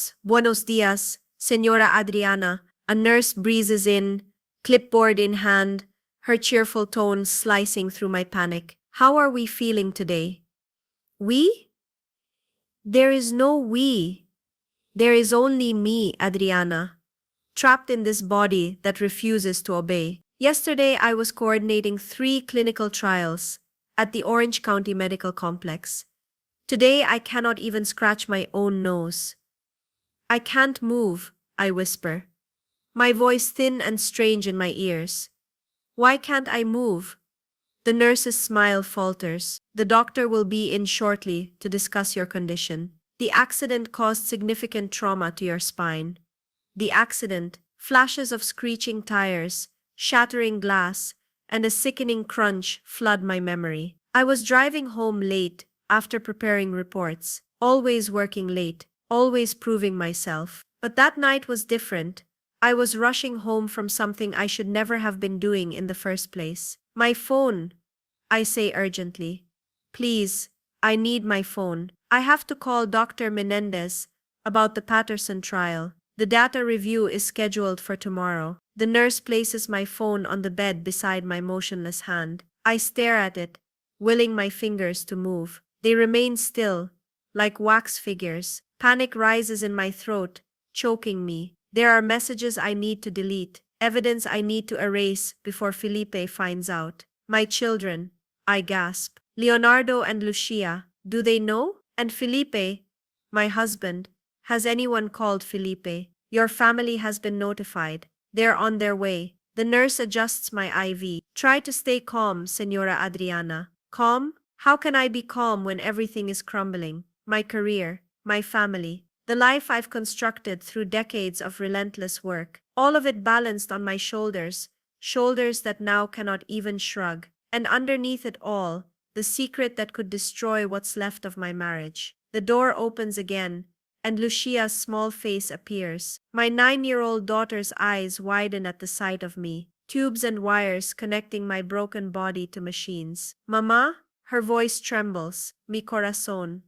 steps. Buenos dias, Señora Adriana. A nurse breezes in, clipboard in hand, her cheerful tones slicing through my panic. How are we feeling today? We? There is no we. There is only me, Adriana, trapped in this body that refuses to obey. Yesterday, I was coordinating 3 clinical trials at the Orange County Medical Complex. Today, I cannot even scratch my own nose. I can't move, I whisper, my voice thin and strange in my ears. Why can't I move? The nurse's smile falters. The doctor will be in shortly to discuss your condition. The accident caused significant trauma to your spine. The accident, flashes of screeching tires, shattering glass, and a sickening crunch flood my memory. I was driving home late after preparing reports, always working late, always proving myself. But that night was different. I was rushing home from something I should never have been doing in the first place. My phone, I say urgently. Please, I need my phone. I have to call Dr. Menendez about the Patterson trial. The data review is scheduled for tomorrow. The nurse places my phone on the bed beside my motionless hand. I stare at it, willing my fingers to move. They remain still, like wax figures. Panic rises in my throat, choking me. There are messages I need to delete, evidence I need to erase before Felipe finds out. My children, I gasp. Leonardo and Lucia, do they know? And Felipe, my husband, has anyone called Felipe? Your family has been notified. They're on their way. The nurse adjusts my IV. Try to stay calm, Senora Adriana. Calm? How can I be calm when everything is crumbling? My career, my family, the life I've constructed through decades of relentless work. All of it balanced on my shoulders, shoulders that now cannot even shrug. And underneath it all, the secret that could destroy what's left of my marriage. The door opens again, and Lucia's small face appears. My 9-year-old daughter's eyes widen at the sight of me, tubes and wires connecting my broken body to machines. Mama? Her voice trembles. Mi corazón.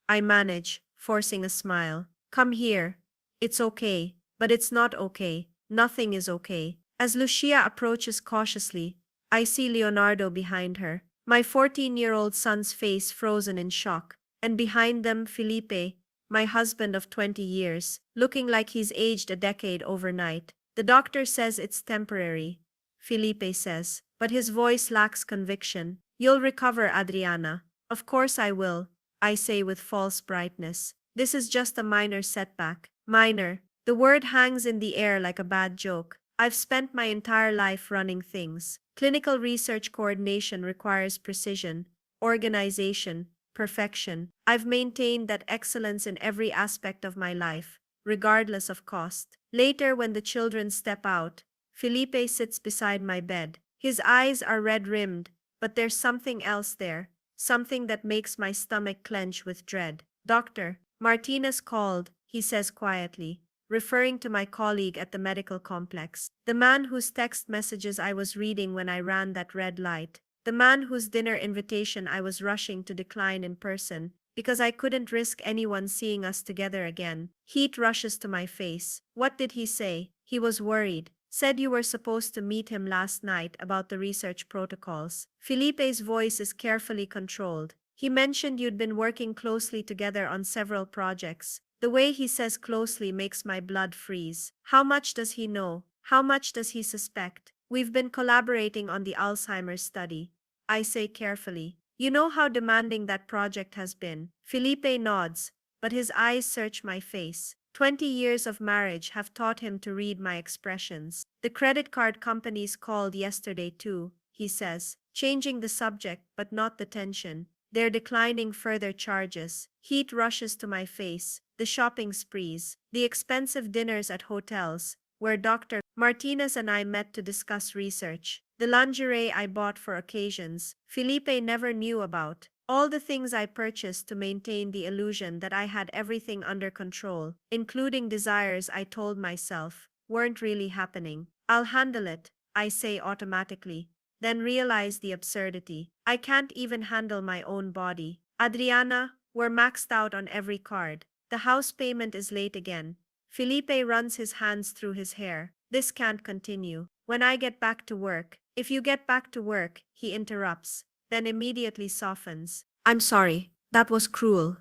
I manage, forcing a smile. Come here. It's okay, but it's not okay. Nothing is okay. As Lucia approaches cautiously, I see Leonardo behind her, my 14-year-old son's face frozen in shock, and behind them Felipe, my husband of 20 years, looking like he's aged a decade overnight. The doctor says it's temporary, Felipe says, but his voice lacks conviction. You'll recover, Adriana. Of course I will, I say with false brightness. This is just a minor setback. Minor. The word hangs in the air like a bad joke. I've spent my entire life running things. Clinical research coordination requires precision, organization, perfection. I've maintained that excellence in every aspect of my life, regardless of cost. Later, when the children step out, Felipe sits beside my bed. His eyes are red-rimmed, but there's something else there, something that makes my stomach clench with dread. Doctor, Martinez called, he says quietly, referring to my colleague at the medical complex. The man whose text messages I was reading when I ran that red light. The man whose dinner invitation I was rushing to decline in person, because I couldn't risk anyone seeing us together again. Heat rushes to my face. What did he say? He was worried. Said you were supposed to meet him last night about the research protocols. Felipe's voice is carefully controlled. He mentioned you'd been working closely together on several projects. The way he says closely makes my blood freeze. How much does he know? How much does he suspect? We've been collaborating on the Alzheimer's study, I say carefully. You know how demanding that project has been. Felipe nods, but his eyes search my face. 20 years of marriage have taught him to read my expressions. The credit card companies called yesterday too, he says, changing the subject but not the tension. They're declining further charges. Heat rushes to my face. The shopping sprees, the expensive dinners at hotels, where Dr. Martinez and I met to discuss research, the lingerie I bought for occasions Felipe never knew about, all the things I purchased to maintain the illusion that I had everything under control, including desires I told myself weren't really happening. I'll handle it, I say automatically, then realize the absurdity. I can't even handle my own body. Adriana, we're maxed out on every card. The house payment is late again. Felipe runs his hands through his hair. This can't continue. When I get back to work. If you get back to work, he interrupts, then immediately softens. I'm sorry. That was cruel.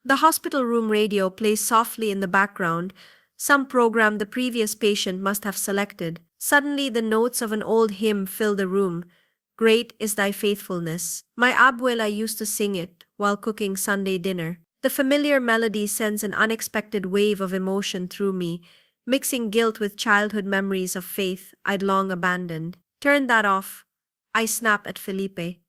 The hospital room radio plays softly in the background, some program the previous patient must have selected. Suddenly, the notes of an old hymn fill the room. Great is thy faithfulness. My abuela used to sing it while cooking Sunday dinner. The familiar melody sends an unexpected wave of emotion through me, mixing guilt with childhood memories of faith I'd long abandoned. Turn that off. I snap at Felipe.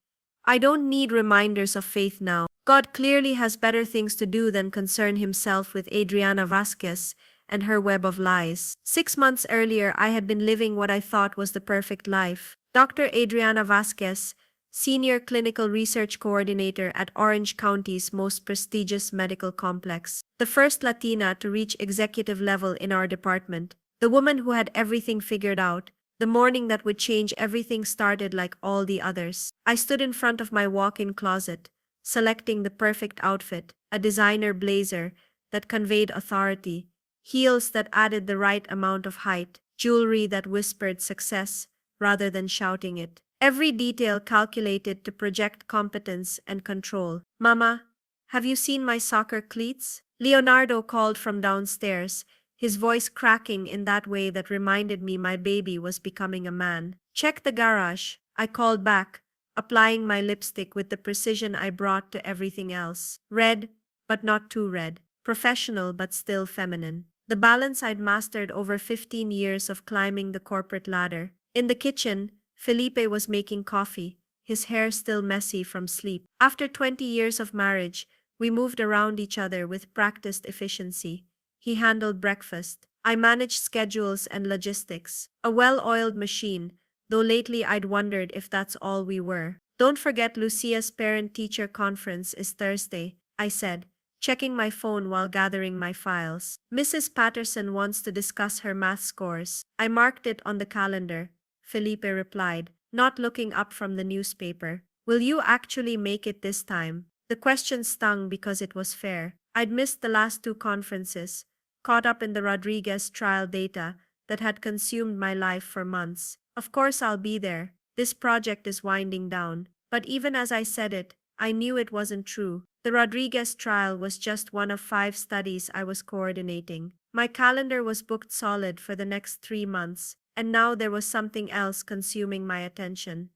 I don't need reminders of faith now. God clearly has better things to do than concern himself with Adriana Vasquez and her web of lies. 6 months earlier, I had been living what I thought was the perfect life. Dr. Adriana Vasquez, Senior Clinical Research Coordinator at Orange County's most prestigious medical complex, the first Latina to reach executive level in our department, the woman who had everything figured out. The morning that would change everything started like all the others. I stood in front of my walk-in closet, selecting the perfect outfit, a designer blazer that conveyed authority, heels that added the right amount of height, jewelry that whispered success rather than shouting it. Every detail calculated to project competence and control. Mama, have you seen my soccer cleats? Leonardo called from downstairs, his voice cracking in that way that reminded me my baby was becoming a man. Check the garage, I called back, applying my lipstick with the precision I brought to everything else. Red, but not too red. Professional, but still feminine. The balance I'd mastered over 15 years of climbing the corporate ladder. In the kitchen, Felipe was making coffee, his hair still messy from sleep. After 20 years of marriage, we moved around each other with practiced efficiency. He handled breakfast. I managed schedules and logistics. A well-oiled machine, though lately I'd wondered if that's all we were. Don't forget Lucia's parent-teacher conference is Thursday, I said, checking my phone while gathering my files. Mrs. Patterson wants to discuss her math scores. I marked it on the calendar, Felipe replied, not looking up from the newspaper. Will you actually make it this time? The question stung because it was fair. I'd missed the last two conferences, caught up in the Rodriguez trial data that had consumed my life for months. Of course I'll be there. This project is winding down. But even as I said it, I knew it wasn't true. The Rodriguez trial was just one of 5 studies I was coordinating. My calendar was booked solid for the next 3 months, and now there was something else consuming my attention.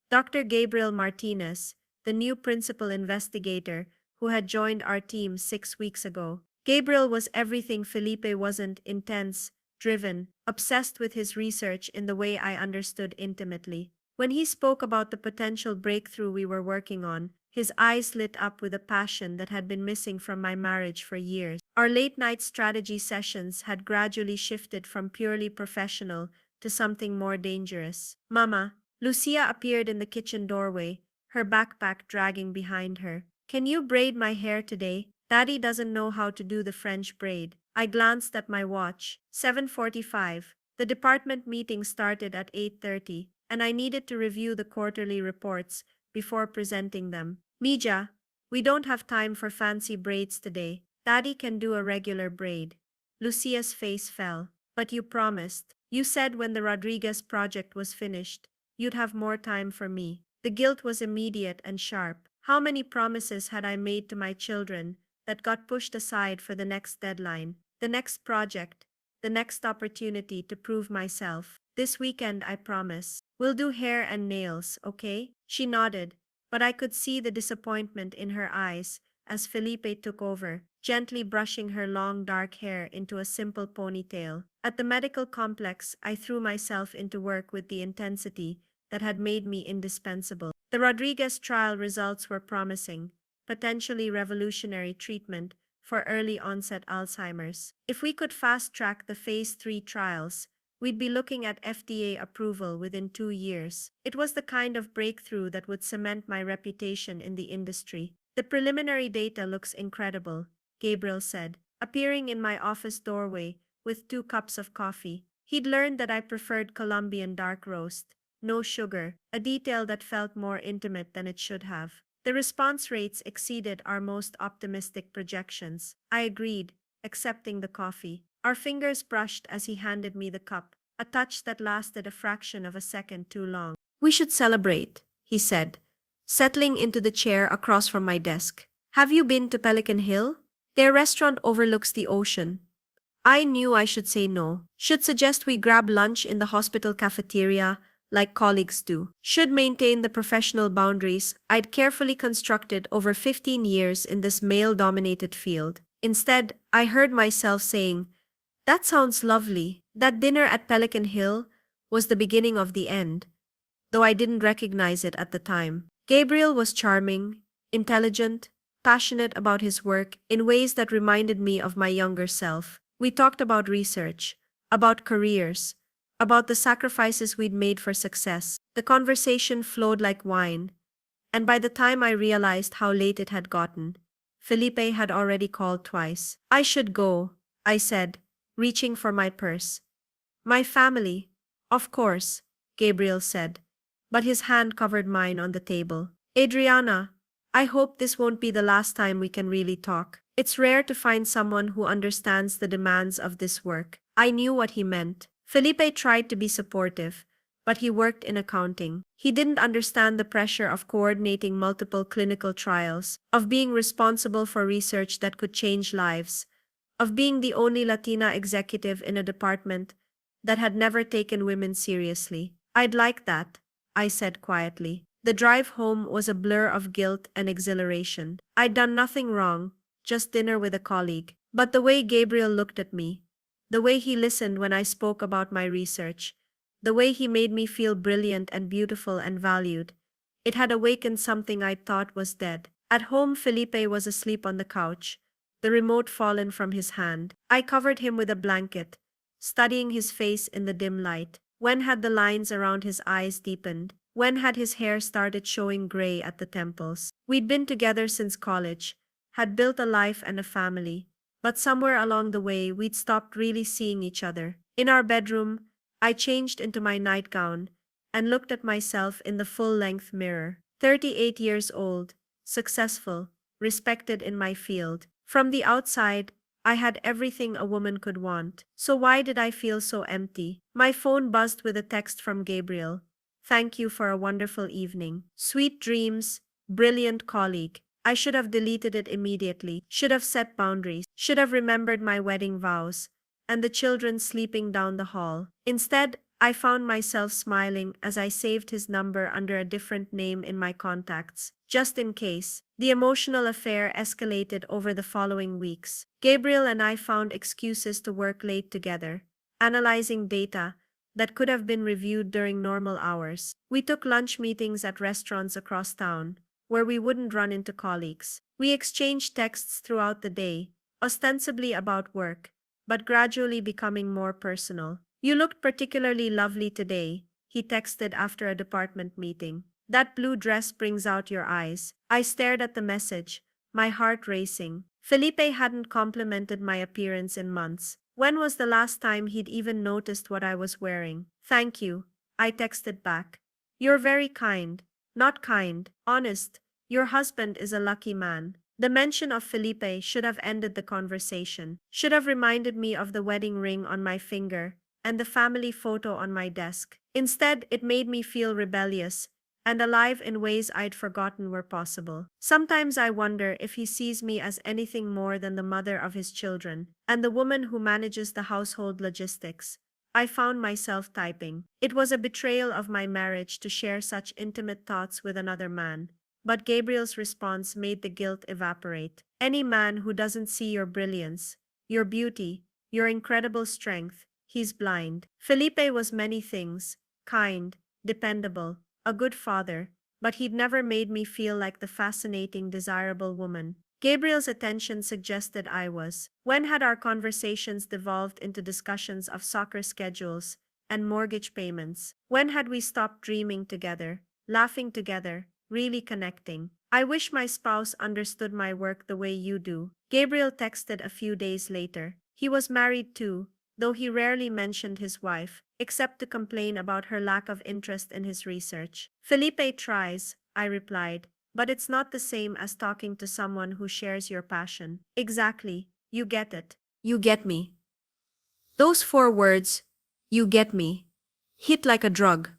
Dr. Gabriel Martinez, the new principal investigator, who had joined our team 6 weeks ago. Gabriel was everything Felipe wasn't: intense, driven, obsessed with his research in the way I understood intimately. When he spoke about the potential breakthrough we were working on, his eyes lit up with a passion that had been missing from my marriage for years. Our late-night strategy sessions had gradually shifted from purely professional to something more dangerous. Mama, Lucia appeared in the kitchen doorway, her backpack dragging behind her. Can you braid my hair today? Daddy doesn't know how to do the French braid. I glanced at my watch. 7:45. The department meeting started at 8:30, and I needed to review the quarterly reports before presenting them. Mija, we don't have time for fancy braids today. Daddy can do a regular braid. Lucia's face fell. But you promised. You said when the Rodriguez project was finished, you'd have more time for me. The guilt was immediate and sharp. How many promises had I made to my children that got pushed aside for the next deadline, the next project, the next opportunity to prove myself? This weekend, I promise. We'll do hair and nails, okay? She nodded, but I could see the disappointment in her eyes as Felipe took over, gently brushing her long dark hair into a simple ponytail. At the medical complex, I threw myself into work with the intensity that had made me indispensable. The Rodriguez trial results were promising, potentially revolutionary treatment for early onset Alzheimer's. If we could fast-track the phase 3 trials, we'd be looking at FDA approval within 2 years. It was the kind of breakthrough that would cement my reputation in the industry. The preliminary data looks incredible, Gabriel said, appearing in my office doorway with 2 cups of coffee. He'd learned that I preferred Colombian dark roast, no sugar, a detail that felt more intimate than it should have. The response rates exceeded our most optimistic projections. I agreed, accepting the coffee. Our fingers brushed as he handed me the cup, a touch that lasted a fraction of a second too long. We should celebrate, he said, settling into the chair across from my desk. Have you been to Pelican Hill? Their restaurant overlooks the ocean. I knew I should say no. Should suggest we grab lunch in the hospital cafeteria, like colleagues do. Should maintain the professional boundaries I'd carefully constructed over 15 years in this male-dominated field. Instead, I heard myself saying, "That sounds lovely." That dinner at Pelican Hill was the beginning of the end, though I didn't recognize it at the time. Gabriel was charming, intelligent, passionate about his work in ways that reminded me of my younger self. We talked about research, about careers, about the sacrifices we'd made for success. The conversation flowed like wine, and by the time I realized how late it had gotten, Felipe had already called twice. "I should go," I said, reaching for my purse. "My family." "Of course," Gabriel said, but his hand covered mine on the table. "Adriana, I hope this won't be the last time we can really talk. It's rare to find someone who understands the demands of this work." I knew what he meant. Felipe tried to be supportive, but he worked in accounting. He didn't understand the pressure of coordinating multiple clinical trials, of being responsible for research that could change lives, of being the only Latina executive in a department that had never taken women seriously. "I'd like that," I said quietly. The drive home was a blur of guilt and exhilaration. I'd done nothing wrong, just dinner with a colleague. But the way Gabriel looked at me, the way he listened when I spoke about my research, the way he made me feel brilliant and beautiful and valued, it had awakened something I thought was dead. At home, Felipe was asleep on the couch, the remote fallen from his hand. I covered him with a blanket, studying his face in the dim light. When had the lines around his eyes deepened? When had his hair started showing gray at the temples? We'd been together since college, had built a life and a family, but somewhere along the way we'd stopped really seeing each other. In our bedroom, I changed into my nightgown and looked at myself in the full-length mirror. 38 years old, successful, respected in my field. From the outside, I had everything a woman could want. So why did I feel so empty? My phone buzzed with a text from Gabriel. "Thank you for a wonderful evening. Sweet dreams, brilliant colleague." I should have deleted it immediately, should have set boundaries, should have remembered my wedding vows, and the children sleeping down the hall. Instead, I found myself smiling as I saved his number under a different name in my contacts, just in case. The emotional affair escalated over the following weeks. Gabriel and I found excuses to work late together, analyzing data that could have been reviewed during normal hours. We took lunch meetings at restaurants across town, where we wouldn't run into colleagues. We exchanged texts throughout the day, ostensibly about work, but gradually becoming more personal. "You looked particularly lovely today," he texted after a department meeting. "That blue dress brings out your eyes." I stared at the message, my heart racing. Felipe hadn't complimented my appearance in months. When was the last time he'd even noticed what I was wearing? "Thank you," I texted back. "You're very kind." "Not kind, honest. Your husband is a lucky man." The mention of Felipe should have ended the conversation, should have reminded me of the wedding ring on my finger and the family photo on my desk. Instead, it made me feel rebellious and alive in ways I'd forgotten were possible. Sometimes I wonder if he sees me as anything more than the mother of his children and the woman who manages the household logistics. I found myself typing. It was a betrayal of my marriage to share such intimate thoughts with another man, but Gabriel's response made the guilt evaporate. "Any man who doesn't see your brilliance, your beauty, your incredible strength, he's blind." Felipe was many things: kind, dependable, a good father, but he'd never made me feel like the fascinating, desirable woman Gabriel's attention suggested I was. When had our conversations devolved into discussions of soccer schedules and mortgage payments? When had we stopped dreaming together, laughing together, really connecting? "I wish my spouse understood my work the way you do," Gabriel texted a few days later. He was married too, though he rarely mentioned his wife, except to complain about her lack of interest in his research. "Felipe tries," I replied, But it's not the same as talking to someone who shares your passion. Exactly. You get it. You get me. Those 4 words, you get me, hit like a drug.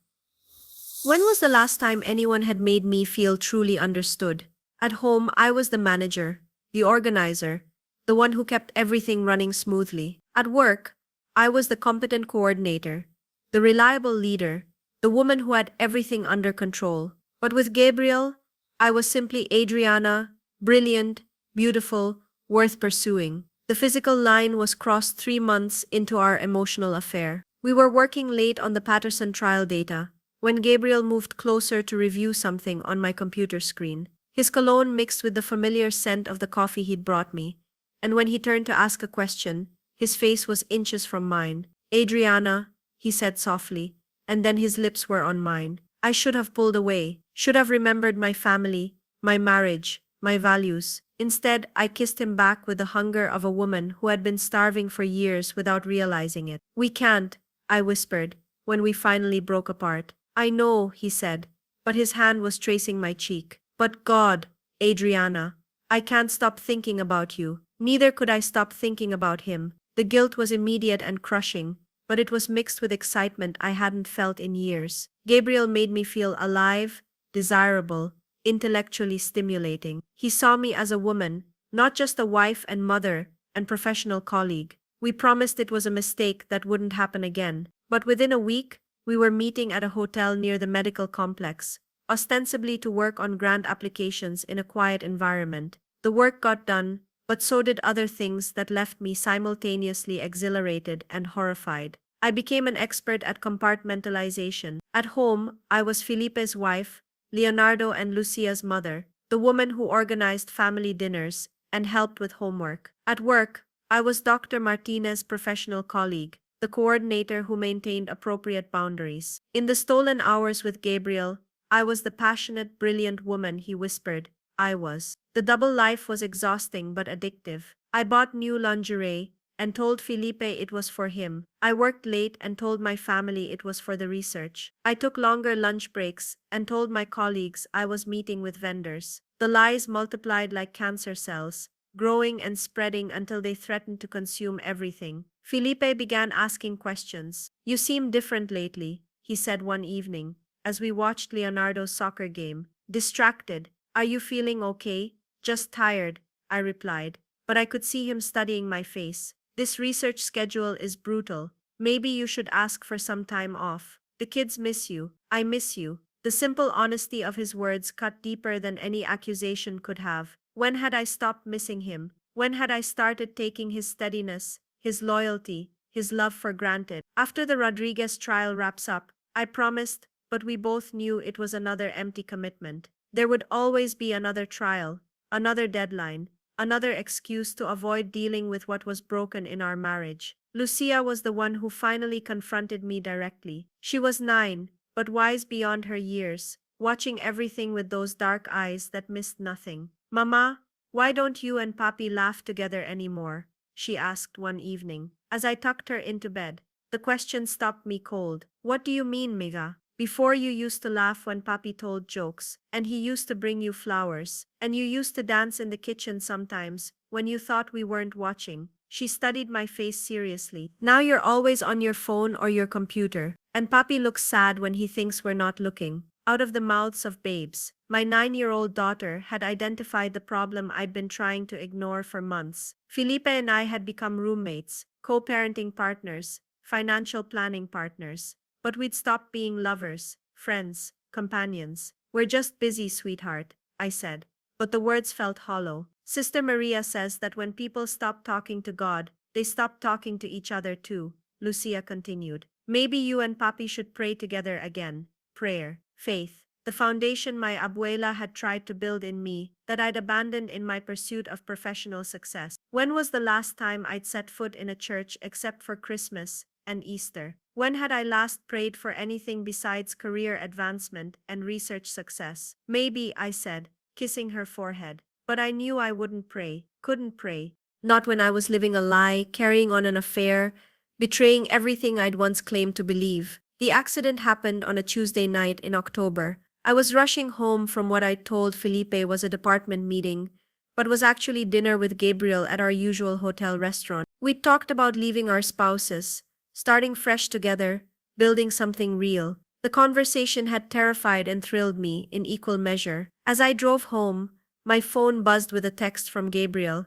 When was the last time anyone had made me feel truly understood? At home, I was the manager, the organizer, the one who kept everything running smoothly. At work, I was the competent coordinator, the reliable leader, the woman who had everything under control. But with Gabriel, I was simply Adriana, brilliant, beautiful, worth pursuing. The physical line was crossed 3 months into our emotional affair. We were working late on the Patterson trial data when Gabriel moved closer to review something on my computer screen. His cologne mixed with the familiar scent of the coffee he'd brought me, and when he turned to ask a question, his face was inches from mine. Adriana, he said softly, and then his lips were on mine. I should have pulled away, should have remembered my family, my marriage, my values. Instead, I kissed him back with the hunger of a woman who had been starving for years without realizing it. We can't, I whispered, when we finally broke apart. I know, he said, but his hand was tracing my cheek. But God, Adriana, I can't stop thinking about you. Neither could I stop thinking about him. The guilt was immediate and crushing, but it was mixed with excitement I hadn't felt in years. Gabriel made me feel alive, desirable, intellectually stimulating. He saw me as a woman, not just a wife and mother and professional colleague. We promised it was a mistake that wouldn't happen again. But within a week, we were meeting at a hotel near the medical complex, ostensibly to work on grant applications in a quiet environment. The work got done, but so did other things that left me simultaneously exhilarated and horrified. I became an expert at compartmentalization. At home, I was Felipe's wife, Leonardo and Lucia's mother, the woman who organized family dinners and helped with homework. At work, I was Dr. Martinez's professional colleague, the coordinator who maintained appropriate boundaries. In the stolen hours with Gabriel, I was the passionate, brilliant woman he whispered I was. The double life was exhausting but addictive. I bought new lingerie and told Felipe it was for him. I worked late and told my family it was for the research. I took longer lunch breaks and told my colleagues I was meeting with vendors. The lies multiplied like cancer cells, growing and spreading until they threatened to consume everything. Felipe began asking questions. You seem different lately, he said one evening, as we watched Leonardo's soccer game. Distracted. Are you feeling okay? Just tired, I replied, but I could see him studying my face. This research schedule is brutal. Maybe you should ask for some time off. The kids miss you. I miss you. The simple honesty of his words cut deeper than any accusation could have. When had I stopped missing him? When had I started taking his steadiness, his loyalty, his love for granted? After the Rodriguez trial wraps up, I promised, but we both knew it was another empty commitment. There would always be another trial, another deadline, another excuse to avoid dealing with what was broken in our marriage. Lucia was the one who finally confronted me directly. She was 9, but wise beyond her years, watching everything with those dark eyes that missed nothing. Mama, why don't you and Papi laugh together anymore? She asked one evening, as I tucked her into bed. The question stopped me cold. What do you mean, Miga? Before you used to laugh when Papi told jokes, and he used to bring you flowers, and you used to dance in the kitchen sometimes, when you thought we weren't watching. She studied my face seriously. Now you're always on your phone or your computer, and Papi looks sad when he thinks we're not looking. Out of the mouths of babes, my 9-year-old daughter had identified the problem I'd been trying to ignore for months. Felipe and I had become roommates, co-parenting partners, financial planning partners. But we'd stopped being lovers, friends, companions. We're just busy, sweetheart, I said. But the words felt hollow. Sister Maria says that when people stop talking to God, they stop talking to each other too, Lucia continued. Maybe you and Papi should pray together again. Prayer, faith, the foundation my abuela had tried to build in me, that I'd abandoned in my pursuit of professional success. When was the last time I'd set foot in a church except for Christmas and Easter? When had I last prayed for anything besides career advancement and research success? Maybe, I said, kissing her forehead. But I knew I wouldn't pray, couldn't pray. Not when I was living a lie, carrying on an affair, betraying everything I'd once claimed to believe. The accident happened on a Tuesday night in October. I was rushing home from what I told Felipe was a department meeting, but was actually dinner with Gabriel at our usual hotel restaurant. We talked about leaving our spouses, starting fresh together, building something real. The conversation had terrified and thrilled me in equal measure. As I drove home, my phone buzzed with a text from Gabriel.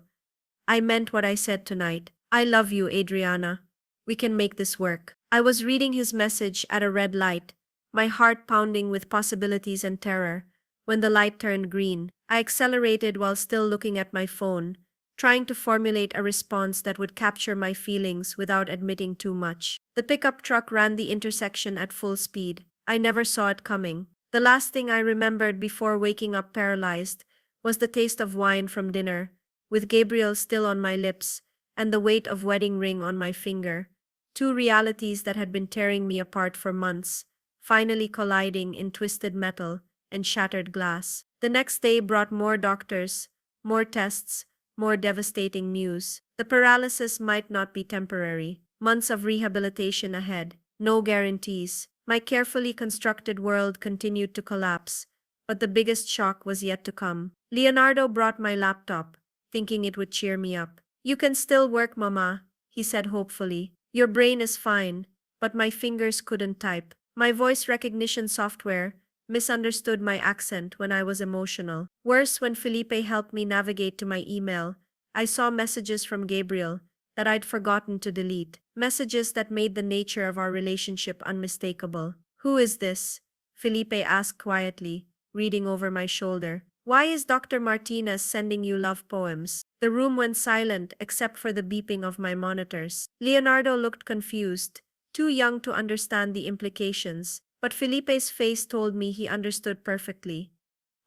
I meant what I said tonight. I love you, Adriana. We can make this work. I was reading his message at a red light, my heart pounding with possibilities and terror. When the light turned green, I accelerated while still looking at my phone, trying to formulate a response that would capture my feelings without admitting too much. The pickup truck ran the intersection at full speed. I never saw it coming. The last thing I remembered before waking up paralyzed was the taste of wine from dinner, with Gabriel still on my lips and the weight of wedding ring on my finger. Two realities that had been tearing me apart for months, finally colliding in twisted metal and shattered glass. The next day brought more doctors, more tests, more devastating news. The paralysis might not be temporary. Months of rehabilitation ahead. No guarantees. My carefully constructed world continued to collapse, but the biggest shock was yet to come. Leonardo brought my laptop, thinking it would cheer me up. "You can still work, Mama," he said hopefully. "Your brain is fine." But my fingers couldn't type. My voice recognition software misunderstood my accent when I was emotional. Worse, when Felipe helped me navigate to my email, I saw messages from Gabriel that I'd forgotten to delete. Messages that made the nature of our relationship unmistakable. "Who is this?" Felipe asked quietly, reading over my shoulder. "Why is Dr. Martinez sending you love poems?" The room went silent except for the beeping of my monitors. Leonardo looked confused, too young to understand the implications, but Felipe's face told me he understood perfectly.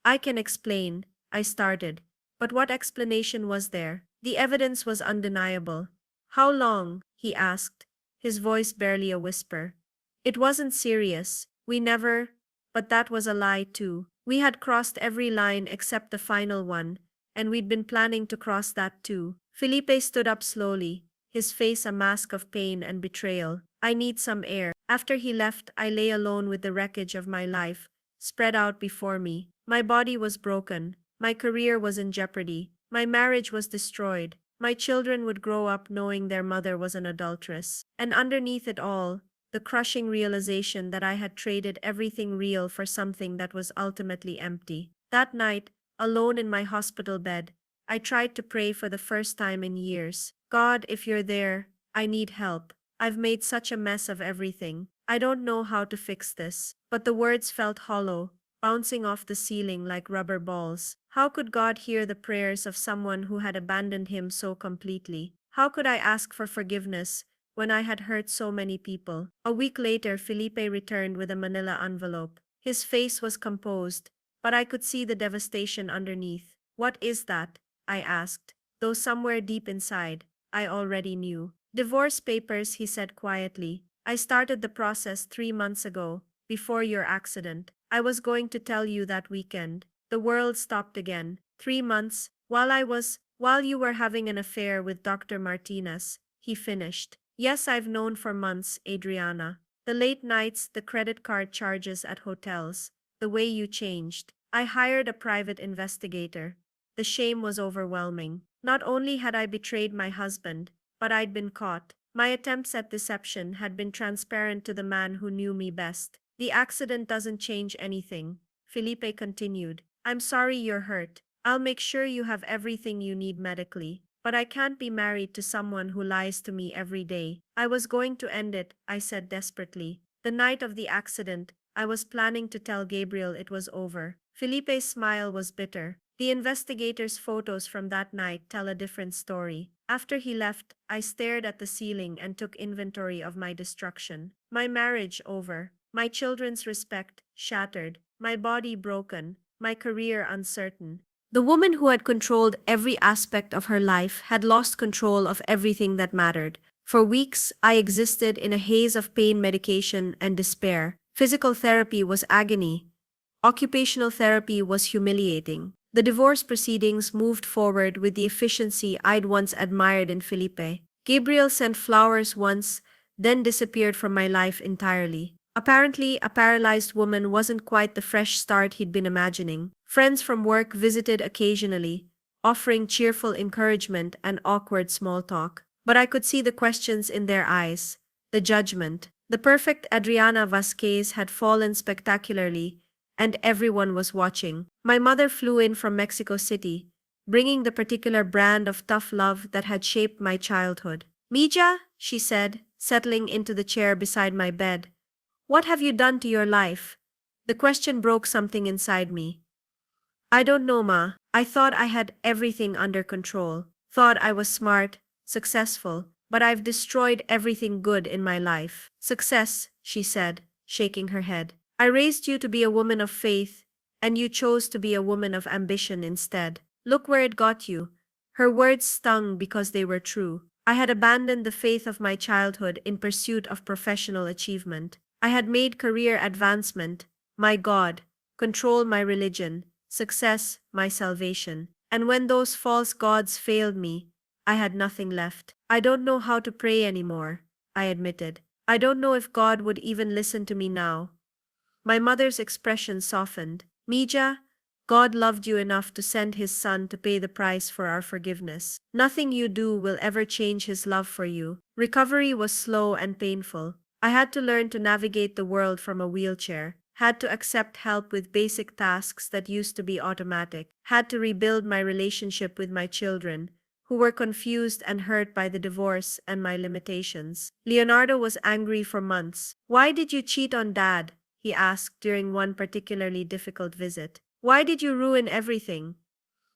"I can explain," I started. But what explanation was there? The evidence was undeniable. "How long?" he asked, his voice barely a whisper. "It wasn't serious. We never—" But that was a lie too. We had crossed every line except the final one, and we'd been planning to cross that too. Felipe stood up slowly, his face a mask of pain and betrayal. "I need some air." After he left, I lay alone with the wreckage of my life, spread out before me. My body was broken. My career was in jeopardy. My marriage was destroyed. My children would grow up knowing their mother was an adulteress. And underneath it all, the crushing realization that I had traded everything real for something that was ultimately empty. That night, alone in my hospital bed, I tried to pray for the first time in years. "God, if you're there, I need help. I've made such a mess of everything. I don't know how to fix this." But the words felt hollow, bouncing off the ceiling like rubber balls. How could God hear the prayers of someone who had abandoned him so completely? How could I ask for forgiveness when I had hurt so many people? A week later, Felipe returned with a manila envelope. His face was composed, but I could see the devastation underneath. "What is that?" I asked, though somewhere deep inside, I already knew. "Divorce papers," he said quietly. "I started the process 3 months ago, before your accident. I was going to tell you that weekend." The world stopped again. 3 months, while you were having an affair with Dr. Martinez, he finished. "Yes, I've known for months, Adriana. The late nights, the credit card charges at hotels, the way you changed. I hired a private investigator. The shame was overwhelming. Not only had I betrayed my husband, but I'd been caught. My attempts at deception had been transparent to the man who knew me best. The accident doesn't change anything," Felipe continued. "I'm sorry you're hurt. I'll make sure you have everything you need medically. But I can't be married to someone who lies to me every day." "I was going to end it," I said desperately. "The night of the accident, I was planning to tell Gabriel it was over." Felipe's smile was bitter. The investigator's photos from that night tell a different story. After he left, I stared at the ceiling and took inventory of my destruction. My marriage over. My children's respect shattered. My body broken. My career uncertain. The woman who had controlled every aspect of her life had lost control of everything that mattered. For weeks, I existed in a haze of pain medication and despair. Physical therapy was agony. Occupational therapy was humiliating. The divorce proceedings moved forward with the efficiency I'd once admired in Felipe. Gabriel sent flowers once, then disappeared from my life entirely. Apparently, a paralyzed woman wasn't quite the fresh start he'd been imagining. Friends from work visited occasionally, offering cheerful encouragement and awkward small talk. But I could see the questions in their eyes, the judgment. The perfect Adriana Vasquez had fallen spectacularly, and everyone was watching. My mother flew in from Mexico City, bringing the particular brand of tough love that had shaped my childhood. Mija, she said, settling into the chair beside my bed. What have you done to your life? The question broke something inside me. I don't know, Ma. I thought I had everything under control. Thought I was smart, successful, but I've destroyed everything good in my life. Success, she said, shaking her head. I raised you to be a woman of faith, and you chose to be a woman of ambition instead. Look where it got you. Her words stung because they were true. I had abandoned the faith of my childhood in pursuit of professional achievement. I had made career advancement, my God, control my religion, success, my salvation. And when those false gods failed me, I had nothing left. I don't know how to pray anymore, I admitted. I don't know if God would even listen to me now. My mother's expression softened. Mija, God loved you enough to send his son to pay the price for our forgiveness. Nothing you do will ever change his love for you. Recovery was slow and painful. I had to learn to navigate the world from a wheelchair, had to accept help with basic tasks that used to be automatic, had to rebuild my relationship with my children, who were confused and hurt by the divorce and my limitations. Leonardo was angry for months. Why did you cheat on Dad? He asked during one particularly difficult visit. Why did you ruin everything?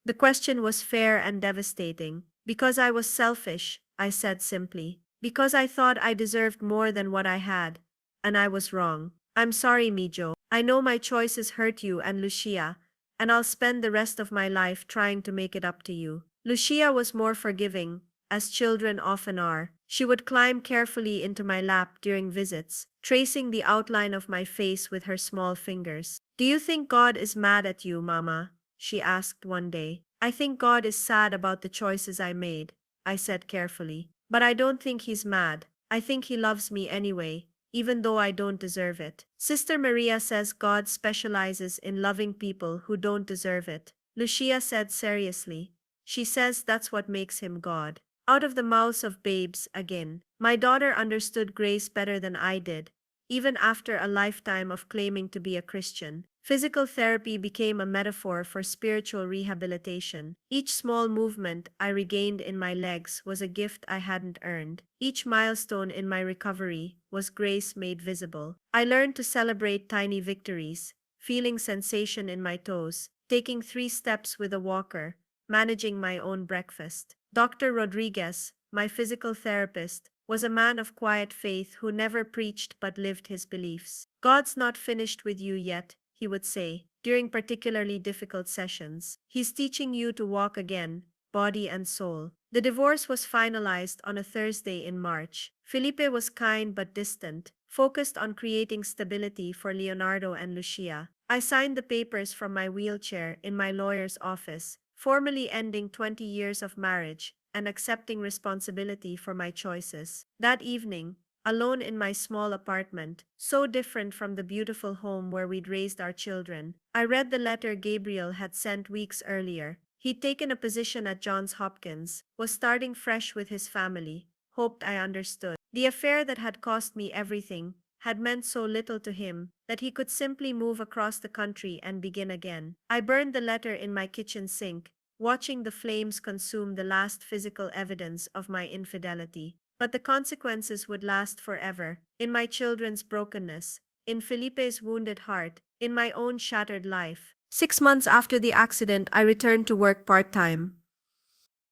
The question was fair and devastating. Because I was selfish, I said simply. Because I thought I deserved more than what I had, and I was wrong. I'm sorry, Mijo. I know my choices hurt you and Lucia, and I'll spend the rest of my life trying to make it up to you. Lucia was more forgiving, as children often are. She would climb carefully into my lap during visits, tracing the outline of my face with her small fingers. Do you think God is mad at you, Mama? She asked one day. I think God is sad about the choices I made, I said carefully. But I don't think he's mad. I think he loves me anyway, even though I don't deserve it. Sister Maria says God specializes in loving people who don't deserve it. Lucia said seriously. She says that's what makes him God. Out of the mouths of babes again. My daughter understood grace better than I did, even after a lifetime of claiming to be a Christian. Physical therapy became a metaphor for spiritual rehabilitation. Each small movement I regained in my legs was a gift I hadn't earned. Each milestone in my recovery was grace made visible. I learned to celebrate tiny victories, feeling sensation in my toes, taking 3 steps with a walker, managing my own breakfast. Dr. Rodriguez, my physical therapist, was a man of quiet faith who never preached but lived his beliefs. God's not finished with you yet, he would say, during particularly difficult sessions. He's teaching you to walk again, body and soul. The divorce was finalized on a Thursday in March. Felipe was kind but distant, focused on creating stability for Leonardo and Lucia. I signed the papers from my wheelchair in my lawyer's office, formally ending 20 years of marriage and accepting responsibility for my choices. That evening, alone in my small apartment, so different from the beautiful home where we'd raised our children, I read the letter Gabriel had sent weeks earlier. He'd taken a position at Johns Hopkins, was starting fresh with his family, hoped I understood. The affair that had cost me everything had meant so little to him that he could simply move across the country and begin again. I burned the letter in my kitchen sink, watching the flames consume the last physical evidence of my infidelity. But the consequences would last forever, in my children's brokenness, in Felipe's wounded heart, in my own shattered life. 6 months after the accident, I returned to work part-time.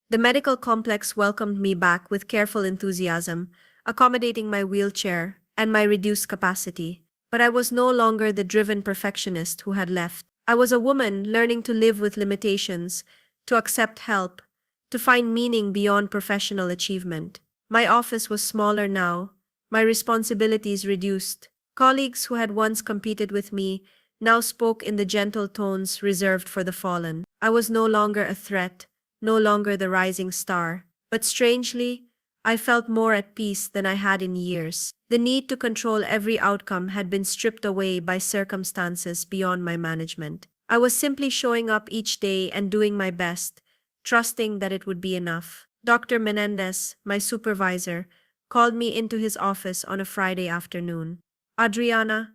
The medical complex welcomed me back with careful enthusiasm, accommodating my wheelchair and my reduced capacity. But I was no longer the driven perfectionist who had left. I was a woman learning to live with limitations, to accept help, to find meaning beyond professional achievement. My office was smaller now, my responsibilities reduced. Colleagues who had once competed with me now spoke in the gentle tones reserved for the fallen. I was no longer a threat, no longer the rising star. But strangely, I felt more at peace than I had in years. The need to control every outcome had been stripped away by circumstances beyond my management. I was simply showing up each day and doing my best, trusting that it would be enough. Dr. Menendez, my supervisor, called me into his office on a Friday afternoon. Adriana,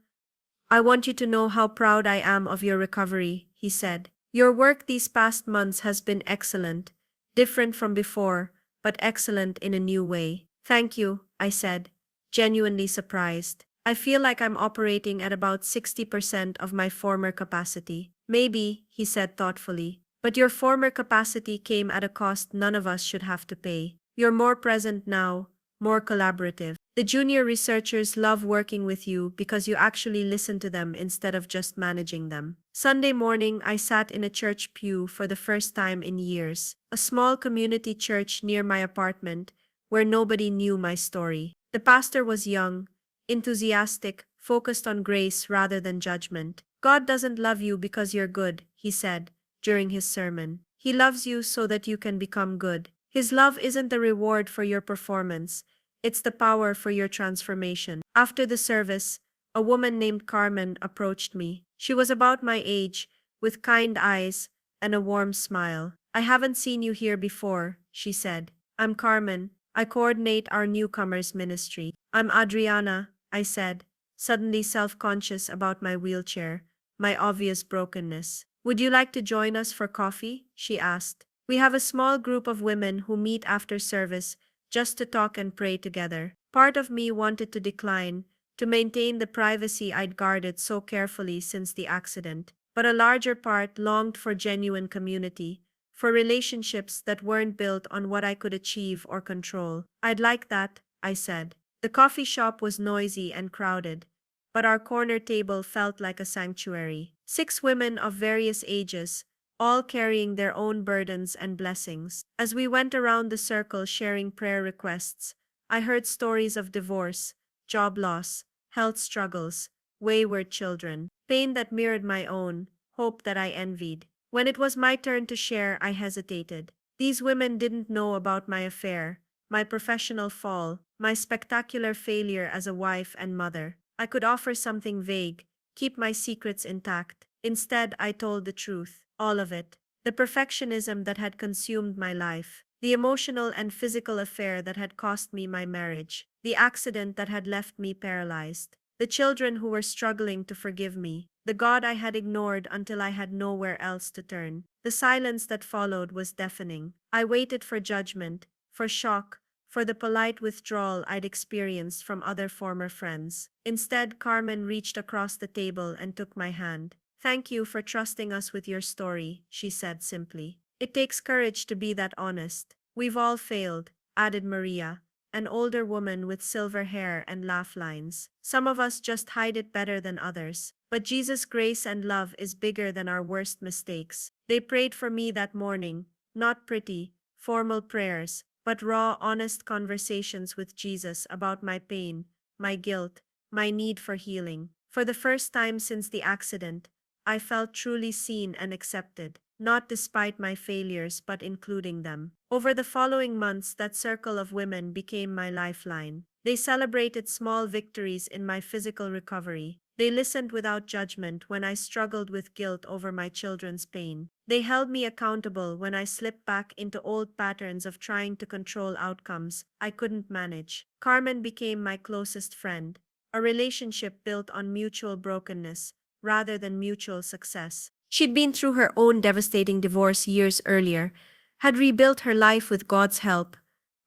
I want you to know how proud I am of your recovery, he said. Your work these past months has been excellent, different from before, but excellent in a new way. Thank you, I said, genuinely surprised. I feel like I'm operating at about 60% of my former capacity. Maybe, he said thoughtfully, but your former capacity came at a cost none of us should have to pay. You're more present now, more collaborative. The junior researchers love working with you because you actually listen to them instead of just managing them. Sunday morning, I sat in a church pew for the first time in years, a small community church near my apartment where nobody knew my story. The pastor was young, enthusiastic, focused on grace rather than judgment. God doesn't love you because you're good, he said during his sermon. He loves you so that you can become good. His love isn't the reward for your performance. It's the power for your transformation. After the service, a woman named Carmen approached me. She was about my age, with kind eyes and a warm smile. I haven't seen you here before, she said. I'm Carmen. I coordinate our newcomers ministry. I'm Adriana, I said, suddenly self-conscious about my wheelchair, my obvious brokenness. Would you like to join us for coffee? She asked. We have a small group of women who meet after service just to talk and pray together. Part of me wanted to decline, to maintain the privacy I'd guarded so carefully since the accident, but a larger part longed for genuine community, for relationships that weren't built on what I could achieve or control. I'd like that, I said. The coffee shop was noisy and crowded, but our corner table felt like a sanctuary. 6 women of various ages, all carrying their own burdens and blessings. As we went around the circle sharing prayer requests, I heard stories of divorce, job loss, health struggles, wayward children, pain that mirrored my own, hope that I envied. When it was my turn to share, I hesitated. These women didn't know about my affair, my professional fall, my spectacular failure as a wife and mother. I could offer something vague, keep my secrets intact. Instead, I told the truth. All of it. The perfectionism that had consumed my life. The emotional and physical affair that had cost me my marriage. The accident that had left me paralyzed. The children who were struggling to forgive me. The God I had ignored until I had nowhere else to turn. The silence that followed was deafening. I waited for judgment, for shock, for the polite withdrawal I'd experienced from other former friends. Instead, Carmen reached across the table and took my hand. Thank you for trusting us with your story, she said simply. It takes courage to be that honest. We've all failed, added Maria, an older woman with silver hair and laugh lines. Some of us just hide it better than others. But Jesus' grace and love is bigger than our worst mistakes. They prayed for me that morning, not pretty, formal prayers, but raw, honest conversations with Jesus about my pain, my guilt, my need for healing. For the first time since the accident, I felt truly seen and accepted, not despite my failures but including them. Over the following months, that circle of women became my lifeline. They celebrated small victories in my physical recovery. They listened without judgment when I struggled with guilt over my children's pain. They held me accountable when I slipped back into old patterns of trying to control outcomes I couldn't manage. Carmen became my closest friend, a relationship built on mutual brokenness rather than mutual success. She'd been through her own devastating divorce years earlier, had rebuilt her life with God's help,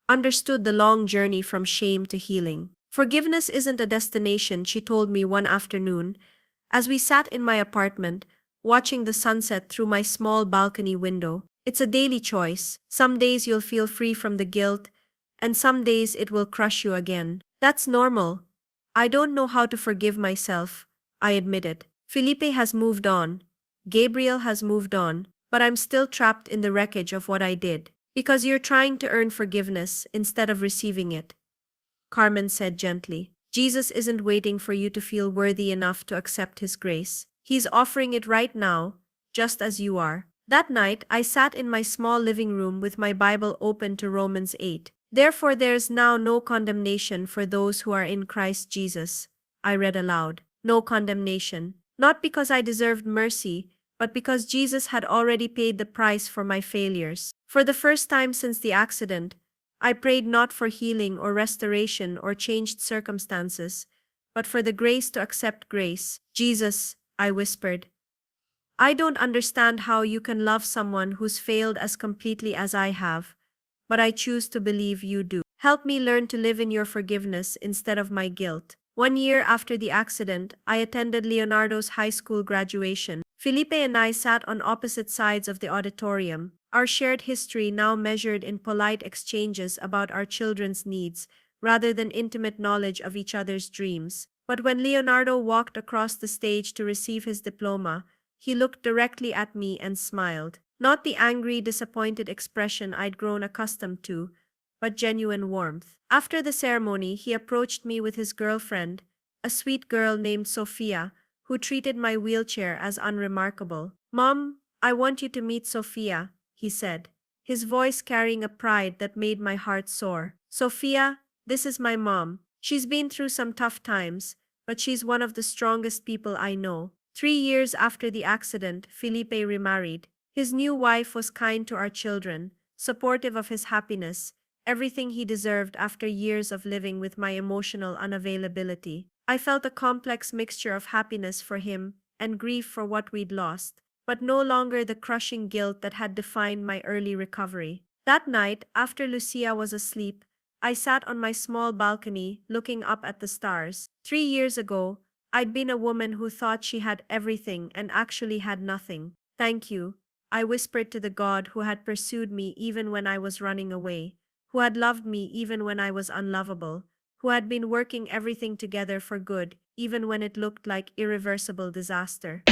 understood the long journey from shame to healing. Forgiveness isn't a destination, she told me one afternoon, as we sat in my apartment, watching the sunset through my small balcony window. It's a daily choice. Some days you'll feel free from the guilt, and some days it will crush you again. That's normal. I don't know how to forgive myself, I admitted. Felipe has moved on. Gabriel has moved on, but I'm still trapped in the wreckage of what I did. Because you're trying to earn forgiveness instead of receiving it, Carmen said gently. Jesus isn't waiting for you to feel worthy enough to accept his grace. He's offering it right now, just as you are. That night, I sat in my small living room with my Bible open to Romans 8. Therefore there is now no condemnation for those who are in Christ Jesus. I read aloud. No condemnation. Not because I deserved mercy, but because Jesus had already paid the price for my failures. For the first time since the accident, I prayed not for healing or restoration or changed circumstances, but for the grace to accept grace. Jesus, I whispered, I don't understand how you can love someone who's failed as completely as I have, but I choose to believe you do. Help me learn to live in your forgiveness instead of my guilt. 1 year after the accident, I attended Leonardo's high school graduation. Felipe and I sat on opposite sides of the auditorium, our shared history now measured in polite exchanges about our children's needs, rather than intimate knowledge of each other's dreams. But when Leonardo walked across the stage to receive his diploma, he looked directly at me and smiled. Not the angry, disappointed expression I'd grown accustomed to, but genuine warmth. After the ceremony, he approached me with his girlfriend, a sweet girl named Sophia, who treated my wheelchair as unremarkable. Mom, I want you to meet Sophia, he said, his voice carrying a pride that made my heart soar. Sophia, this is my mom. She's been through some tough times, but she's one of the strongest people I know. 3 years after the accident, Felipe remarried. His new wife was kind to our children, supportive of his happiness, everything he deserved after years of living with my emotional unavailability. I felt a complex mixture of happiness for him and grief for what we'd lost, but no longer the crushing guilt that had defined my early recovery. That night, after Lucia was asleep, I sat on my small balcony looking up at the stars. 3 years ago, I'd been a woman who thought she had everything and actually had nothing. Thank you, I whispered to the God who had pursued me even when I was running away, who had loved me even when I was unlovable, who had been working everything together for good even when it looked like irreversible disaster.